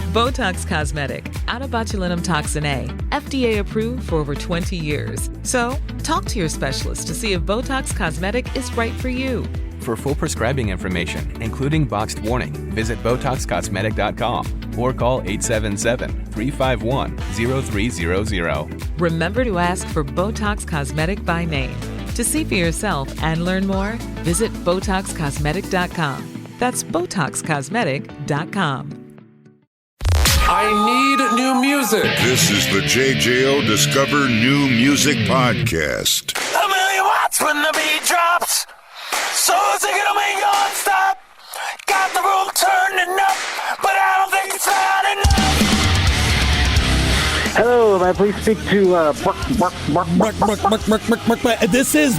Botox Cosmetic, out of botulinum toxin A, FDA approved for over 20 years. So, talk to your specialist to see if Botox Cosmetic is right for you. For full prescribing information, including boxed warning, visit BotoxCosmetic.com or call 877-351-0300. Remember to ask for Botox Cosmetic by name. To see for yourself and learn more, visit BotoxCosmetic.com. That's BotoxCosmetic.com. I need new music. This is the JJO Discover New Music Podcast. A million watts when the beat drops. So sick of me non-stop. Got the room turning up, but I don't think it's loud enough. Hello, may I please speak to This is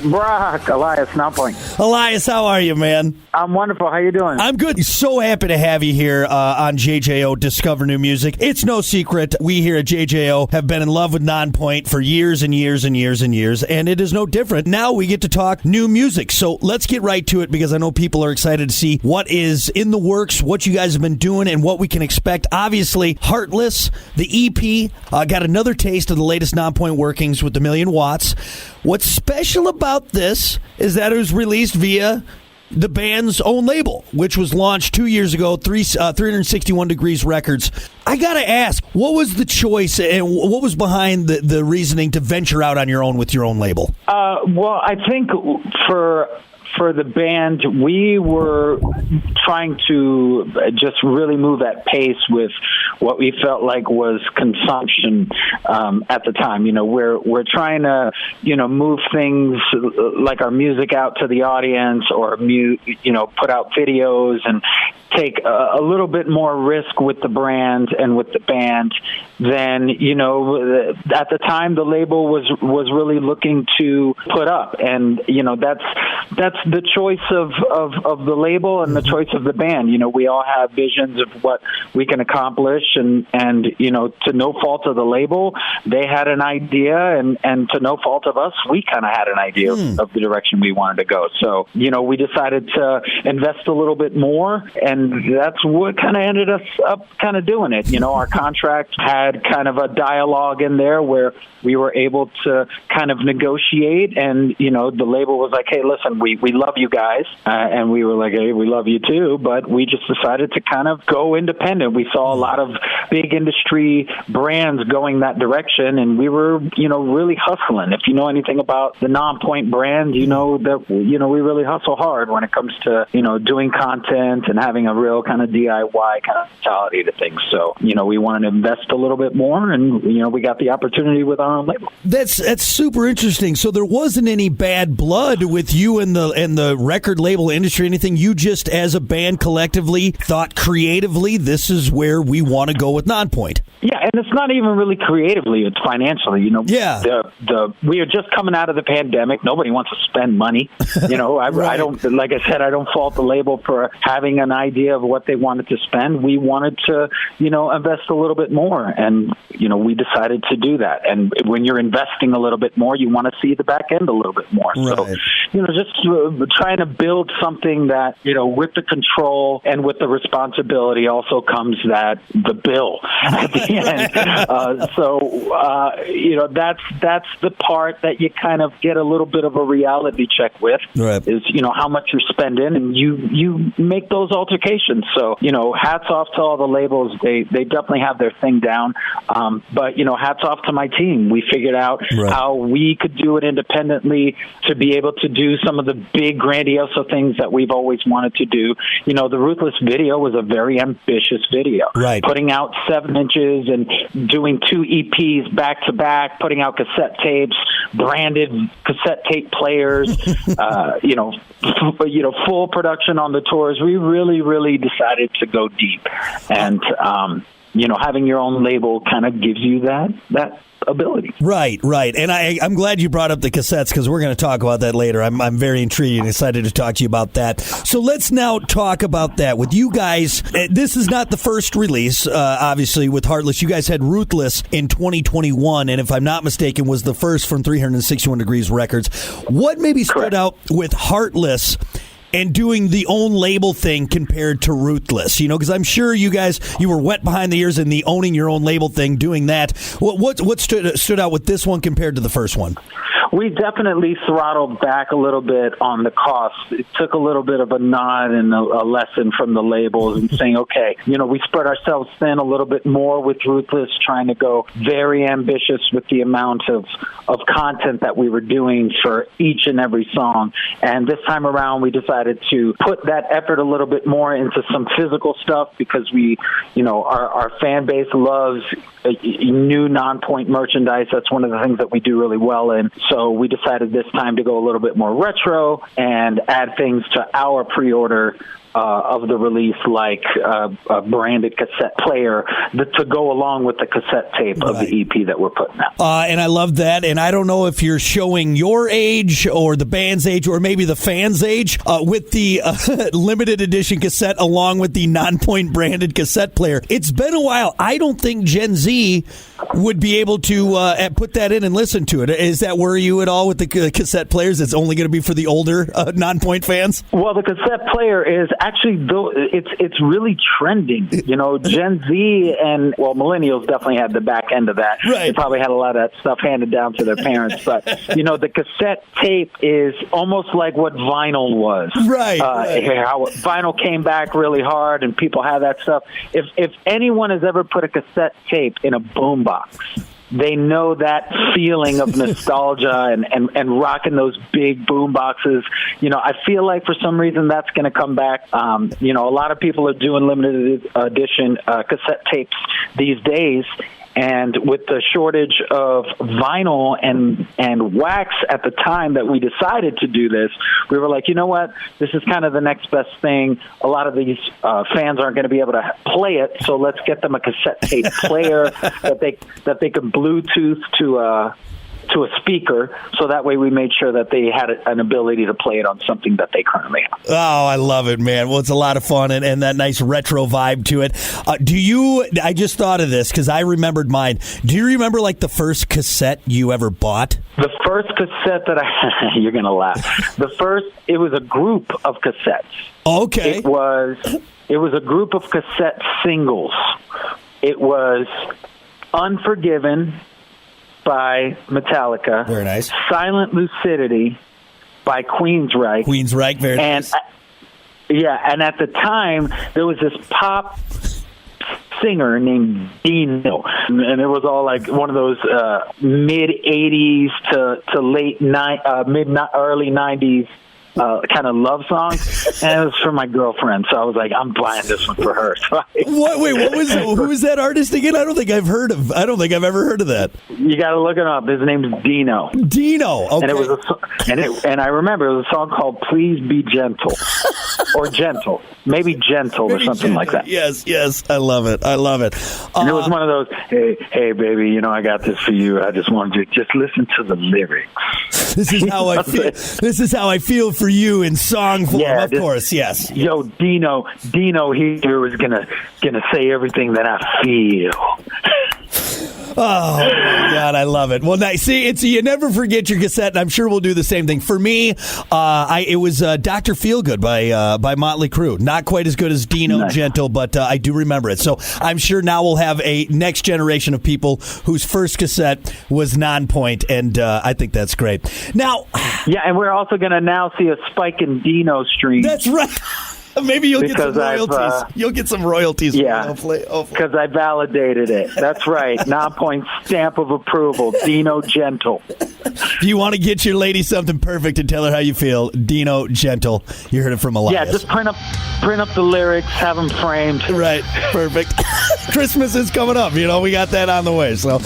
Brock, Elias Nonpoint. Elias, how are you, man? I'm wonderful. How you doing? I'm good. So happy to have you here on JJO Discover New Music. It's no secret we here at JJO have been in love with Nonpoint for years and years and years and years, and it is no different. Now we get to talk new music. So let's get right to it because I know people are excited to see what is in the works, what you guys have been doing, and what we can expect. Obviously, Heartless, the EP, got another taste of the latest Nonpoint workings with the Million Watts. What's special about this is that it was released via the band's own label, which was launched 2 years ago, 361 Degrees Records. I got to ask, what was the choice and what was behind the reasoning to venture out on your own with your own label? Well, I think for the band, we were trying to just really move at pace with what we felt like was consumption at the time. You know, we're trying to, move things like our music out to the audience or, put out videos and take a little bit more risk with the brand and with the band than, at the time the label was really looking to put up. And, that's the choice of the label and the choice of the band. We all have visions of what we can accomplish and to no fault of the label, they had an idea and to no fault of us, we kind of had an idea of the direction we wanted to go. So, we decided to invest a little bit more, and that's what kind of ended us up kind of doing it. Our contract had kind of a dialogue in there where we were able to kind of negotiate, and, the label was like, hey, listen, we love you guys. And we were like, hey, we love you too. But we just decided to kind of go independent. We saw a lot of big industry brands going that direction, and we were, really hustling. If you know anything about the Nonpoint brand, you know that, we really hustle hard when it comes to, doing content and having a real kind of DIY kind of mentality to things. So, we wanted to invest a little bit more, and, we got the opportunity with our own label. That's super interesting. So there wasn't any bad blood with you and the record label industry, anything. You just, as a band, collectively thought creatively, this is where we want to go with Nonpoint. Yeah, and it's not even really creatively; it's financially. Yeah. We are just coming out of the pandemic. Nobody wants to spend money. I don't. Like I said, I don't fault the label for having an idea of what they wanted to spend. We wanted to, invest a little bit more, and we decided to do that. And when you're investing a little bit more, you want to see the back end a little bit more. Right. So, just trying to build something that, with the control and with the responsibility also comes the bill at the end. That's the part that you kind of get a little bit of a reality check with, right, is, how much you're spending, and you make those altercations. So, hats off to all the labels. They definitely have their thing down. But, hats off to my team. We figured out how we could do it independently to be able to do some of the big grandiose things that we've always wanted to do. The Ruthless video was a very ambitious video. Right. Putting out 7 inches and doing 2 EPs back to back, putting out cassette tapes, branded cassette tape players, full production on the tours. We really, really decided to go deep. And, having your own label kind of gives you that ability. Right. And I'm glad you brought up the cassettes because we're going to talk about that later. I'm very intrigued and excited to talk to you about that. So let's now talk about that. With you guys, this is not the first release, obviously, with Heartless. You guys had Ruthless in 2021, and if I'm not mistaken, was the first from 361 Degrees Records. What maybe stood out with Heartless and doing the own label thing compared to Ruthless? Because I'm sure you were wet behind the ears in the owning your own label thing, doing that. What stood out with this one compared to the first one? We definitely throttled back a little bit on the costs. It took a little bit of a nod and a lesson from the labels and saying, okay, we spread ourselves thin a little bit more with Ruthless, trying to go very ambitious with the amount of content that we were doing for each and every song. And this time around, we decided to put that effort a little bit more into some physical stuff because our fan base loves new Nonpoint merchandise. That's one of the things that we do really well in. So we decided this time to go a little bit more retro and add things to our pre-order of the release, like a branded cassette player to go along with the cassette tape of the EP that we're putting out. And I love that. And I don't know if you're showing your age or the band's age or maybe the fans' age with the limited edition cassette along with the Nonpoint branded cassette player. It's been a while. I don't think Gen Z would be able to put that in and listen to it. Is that worry you at all with the cassette players? It's only going to be for the older Nonpoint fans? Well, the cassette player is actually, it's really trending. Gen Z and, millennials definitely had the back end of that. Right. They probably had a lot of that stuff handed down to their parents. But, the cassette tape is almost like what vinyl was. Right. How vinyl came back really hard and people have that stuff. If anyone has ever put a cassette tape in a boombox, they know that feeling of nostalgia and rocking those big boom boxes. I feel like for some reason that's going to come back. A lot of people are doing limited edition cassette tapes these days. And with the shortage of vinyl and wax at the time that we decided to do this, we were like, you know what? This is kind of the next best thing. A lot of these fans aren't going to be able to play it, so let's get them a cassette tape player that they can Bluetooth to a speaker, so that way we made sure that they had an ability to play it on something that they currently have. Oh, I love it, man. Well, it's a lot of fun and that nice retro vibe to it. I just thought of this because I remembered mine. Do you remember like the first cassette you ever bought? The first cassette that you're going to laugh. It was a group of cassettes. Okay. It was a group of cassette singles. It was Unforgiven by Metallica. Very nice. Silent Lucidity by Queensryche. Queensryche, very nice. And at the time, there was this pop singer named Dino, and it was all like one of those mid 80s to late early 90s kind of love songs, and it was for my girlfriend. So I was like, I'm buying this one for her. So who was that artist again? I don't think I've ever heard of that. You got to look it up. His name's Dino. Dino. Okay. And it was and I remember it was a song called "Please Be Gentle" or "Gentle," maybe "Gentle" or something like that. Yes. I love it. And it was one of those, hey, baby, I got this for you. I just wanted you to just listen to the lyrics. This is how I feel. This is how I feel for you in song form. Yeah, of course, yes. Yo, Dino here is gonna say everything that I feel. Oh, my God, I love it. Well, nice. See, you never forget your cassette, and I'm sure we'll do the same thing. For me, it was Dr. Feelgood by Motley Crue. Not quite as good as Dino Nice. Gentle, but I do remember it. So I'm sure now we'll have a next generation of people whose first cassette was Nonpoint, and I think that's great. Now, yeah, and we're also going to now see a spike in Dino streams. That's right. Maybe you'll get some royalties. You'll get some royalties. Yeah, hopefully. Because I validated it. That's right. Nonpoint stamp of approval. Dino Gentle. If you want to get your lady something perfect and tell her how you feel, Dino Gentle. You heard it from Elias. Yeah, just print up the lyrics, have them framed. Right. Perfect. Christmas is coming up. We got that on the way. So,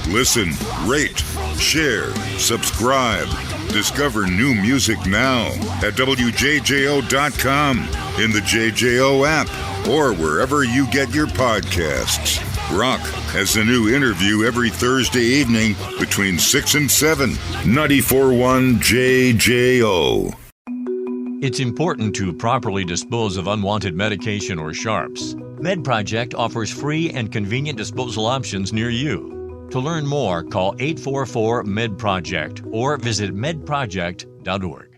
Listen, rate, share, subscribe. Discover new music now at WJJO.com, in the JJO app, or wherever you get your podcasts. Rock has a new interview every Thursday evening between 6 and 7. 94.1 JJO. It's important to properly dispose of unwanted medication or sharps. MedProject offers free and convenient disposal options near you. To learn more, call 844-MED-PROJECT or visit medproject.org.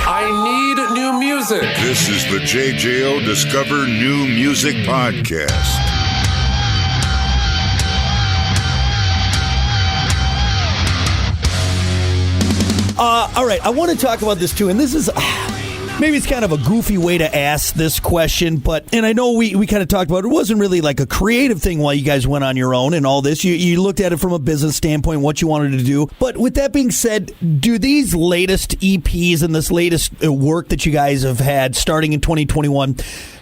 I need new music. This is the JJO Discover New Music Podcast. All right, I want to talk about this too, and this is maybe it's kind of a goofy way to ask this question, and I know we kind of talked about it. It wasn't really like a creative thing while you guys went on your own and all this. You looked at it from a business standpoint, what you wanted to do. But with that being said, do these latest EPs and this latest work that you guys have had starting in 2021,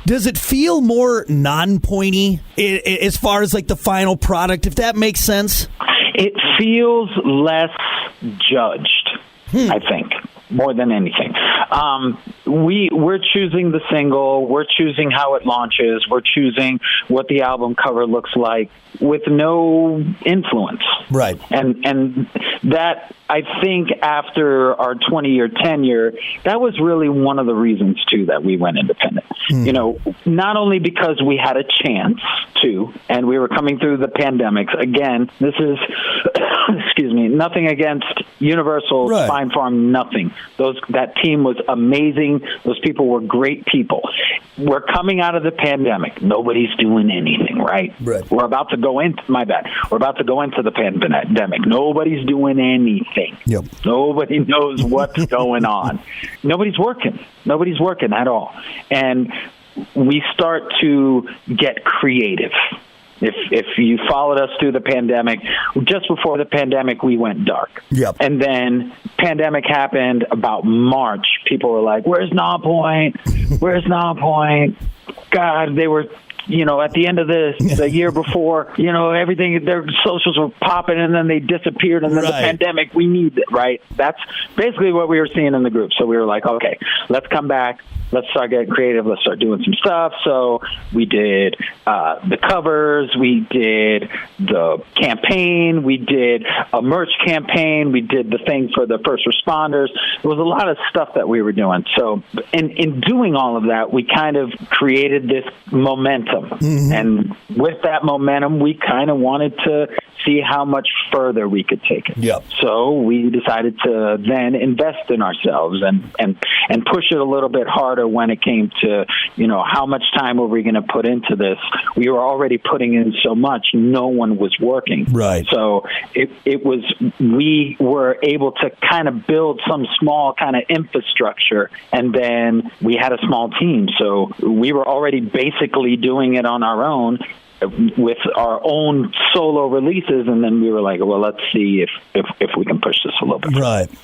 does it feel more non-pointy as far as like the final product, if that makes sense? It feels less judged, I think, more than anything. We're choosing the single, we're choosing how it launches, we're choosing what the album cover looks like with no influence. Right. And that, I think, after our 20-year tenure, that was really one of the reasons, too, that we went independent. You know, not only because we had a chance to, and we were coming through the pandemics. Again, this is, excuse me, nothing against Universal, right. Spine Farm, nothing. That team was amazing. Those people were great people. We're coming out of the pandemic. Nobody's doing anything, right? We're about to go into, we're about to go into the pandemic. Nobody's doing anything. Yep. Nobody knows what's going on. Nobody's working. Nobody's working at all. And we start to get creative. If you followed us through the pandemic, just before the pandemic, we went dark. Yep. And then pandemic happened about March. People were like, where's Nonpoint? Where's Nonpoint? God, they were, at the end of the year before, everything, their socials were popping and then they disappeared. And then the pandemic, we need it, right? That's basically what we were seeing in the group. So we were like, okay, let's come back. Let's start getting creative. Let's start doing some stuff. So we did the covers. We did the campaign. We did a merch campaign. We did the thing for the first responders. There was a lot of stuff that we were doing. So in doing all of that, we kind of created this momentum. Mm-hmm. And with that momentum, we kind of wanted to see how much further we could take it. Yep. So we decided to then invest in ourselves and push it a little bit harder when it came to, how much time were we going to put into this? We were already putting in so much, no one was working. Right. So we were able to kind of build some small kind of infrastructure, and then we had a small team. So we were already basically doing it on our own with our own solo releases, and then we were like, well, let's see if we can push this a little bit.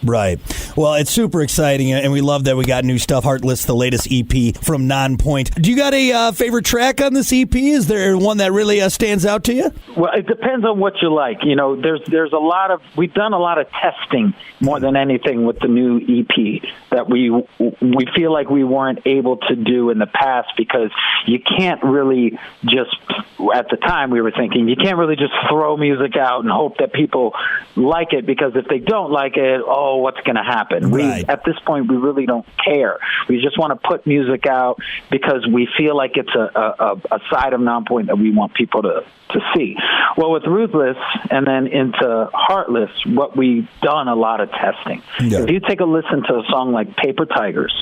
Right. Well, it's super exciting, and we love that we got new stuff. Heartless, the latest EP from Nonpoint. Do you got a favorite track on this EP? Is there one that really stands out to you? Well, it depends on what you like. There's a lot of, we've done a lot of testing more than anything with the new EP that we feel like we weren't able to do in the past, because you can't really just, at the time we were thinking, you can't really just throw music out and hope that people like it, because if they don't like it, what's going to happen? Right. At this point, we really don't care. We just want to put music out because we feel like it's a side of Nonpoint that we want people to see. Well, with Ruthless and then into Heartless, what we've done a lot of testing. Yeah. If you take a listen to a song like Paper Tigers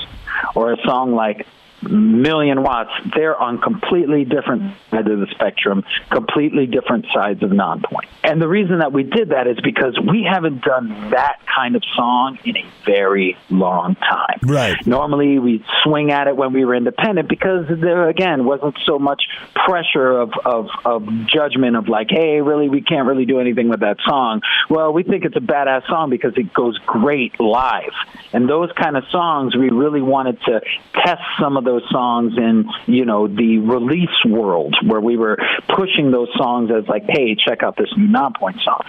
or a song like Million Watts, they're on completely different sides of the spectrum, completely different sides of Nonpoint. And the reason that we did that is because we haven't done that kind of song in a very long time. Right. Normally, we swing at it when we were independent because there, again, wasn't so much pressure of judgment of like, hey, really, we can't really do anything with that song. Well, we think it's a badass song because it goes great live. And those kind of songs, we really wanted to test some of those songs in, the release world, where we were pushing those songs as like, hey, check out this new Nonpoint song.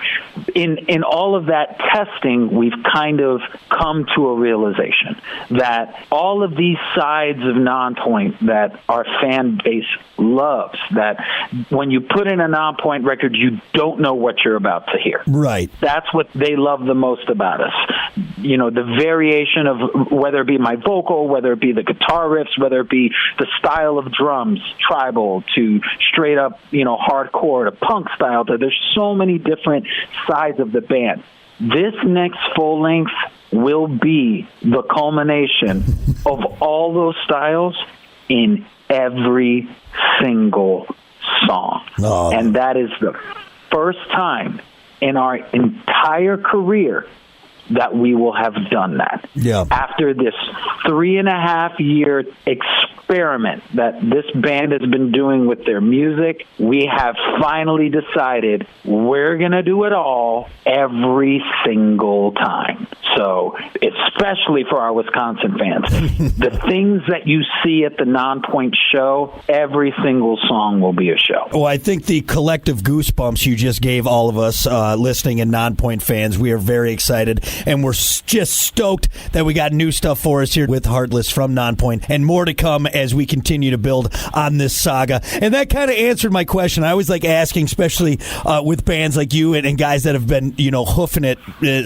In all of that testing, we've kind of come to a realization that all of these sides of Nonpoint that our fan base loves, that when you put in a Nonpoint record, you don't know what you're about to hear. Right. That's what they love the most about us. The variation of whether it be my vocal, whether it be the guitar riffs, whether it be the style of drums, tribal to straight up, hardcore to punk style. There's so many different sides of the band. This next full length will be the culmination of all those styles in every single song. Oh. And that is the first time in our entire career that we will have done that. Yeah. After this 3.5-year experiment that this band has been doing with their music, we have finally decided we're going to do it all every single time. So, especially for our Wisconsin fans, the things that you see at the Nonpoint show, every single song will be a show. Well, I think the collective goosebumps you just gave all of us listening and Nonpoint fans, we are very excited, and we're just stoked that we got new stuff for us here with Heartless from Nonpoint, and more to come as we continue to build on this saga. And that kind of answered my question. I always like asking, especially with bands like you and guys that have been, hoofing it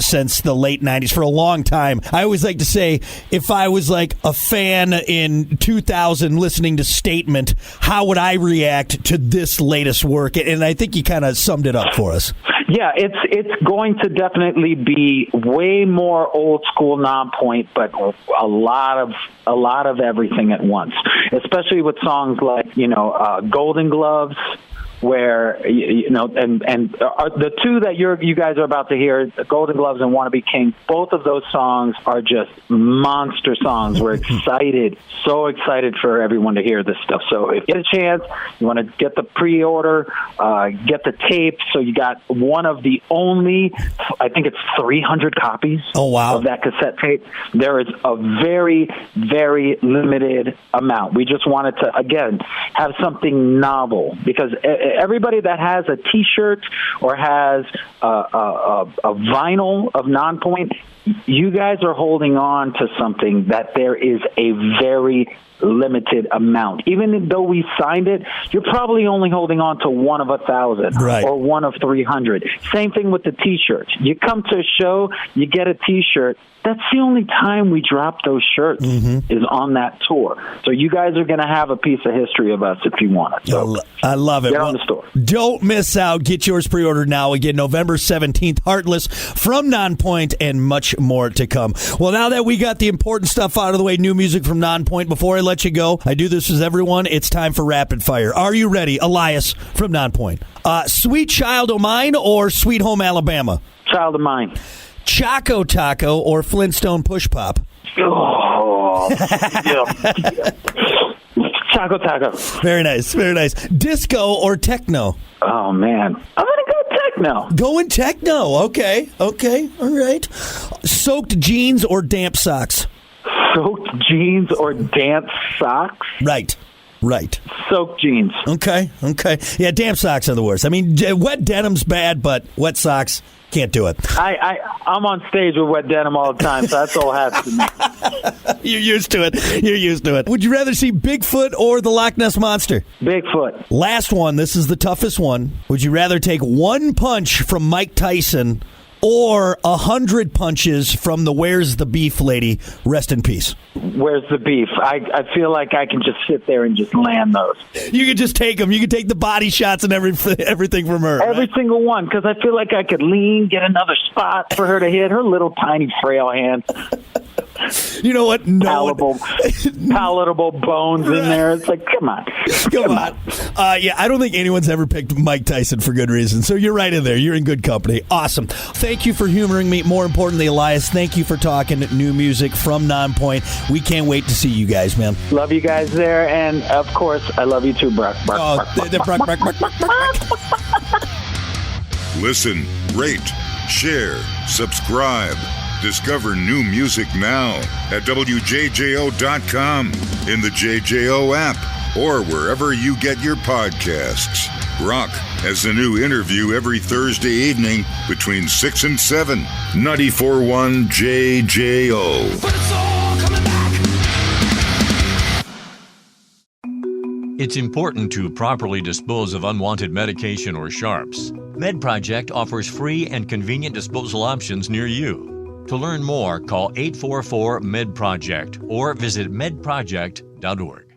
since the late 90s for a long time. I always like to say, if I was like a fan in 2000 listening to Statement, how would I react to this latest work? And I think you kind of summed it up for us. Yeah, it's going to definitely be way more old school Nonpoint, but a lot of everything at once. Especially with songs like Golden Gloves, where and the two that you guys are about to hear, Golden Gloves and Wanna Be King, both of those songs are just monster songs. We're excited, so excited for everyone to hear this stuff. So if you get a chance, you want to get the pre-order, get the tape. So you got one of the only, I think it's 300 copies of that cassette tape. There is a very, very limited amount. We just wanted to, again, have something novel, because everybody that has a T-shirt or has a vinyl of Nonpoint, you guys are holding on to something that there is a very limited amount. Even though we signed it, you're probably only holding on to one of 1,000 or one of 300. Same thing with the T-shirts. You come to a show, you get a T-shirt. That's the only time we drop those shirts is on that tour. So you guys are going to have a piece of history of us if you want it. So I love it. Get on the store. Don't miss out. Get yours pre-ordered now. Again, November 17th, Heartless from Nonpoint, and much more to come. Well, now that we got the important stuff out of the way, new music from Nonpoint, before I let you go, I do this with everyone. It's time for Rapid Fire. Are you ready? Elias from Nonpoint. Sweet Child O' Mine or Sweet Home Alabama? Child of Mine. Choco Taco or Flintstone Push Pop? Oh, yeah. Choco Taco. Very nice, very nice. Disco or techno? Oh, man. I'm going to go techno. Going techno. Okay, all right. Soaked jeans or damp socks? Soaked jeans or damp socks? Right. Soaked jeans. Okay. Yeah, damp socks are the worst. I mean, wet denim's bad, but wet socks, can't do it. I'm on stage with wet denim all the time, so that's all it has to me. You're used to it. Would you rather see Bigfoot or the Loch Ness Monster? Bigfoot. Last one. This is the toughest one. Would you rather take one punch from Mike Tyson or 100 punches from the Where's the Beef lady? Rest in peace. Where's the beef? I feel like I can just sit there and just land those. You could just take them. You could take the body shots and everything from her. Every single one, because I feel like I could lean, get another spot for her to hit. Her little tiny frail hand. You know what? Palatable bones in there. It's like, come on. Yeah, I don't think anyone's ever picked Mike Tyson for good reason. So you're right in there. You're in good company. Awesome. Thank you for humoring me. More importantly, Elias, thank you for talking new music from Nonpoint. We can't wait to see you guys, man. Love you guys there. And, of course, I love you too, Brock. Listen, rate, share, subscribe. Discover new music now at WJJO.com, in the JJO app, or wherever you get your podcasts. Brock has a new interview every Thursday evening between 6 and 7. 94.1 JJO. But it's all coming back. It's important to properly dispose of unwanted medication or sharps. MedProject offers free and convenient disposal options near you. To learn more, call 844-MED-PROJECT or visit medproject.org.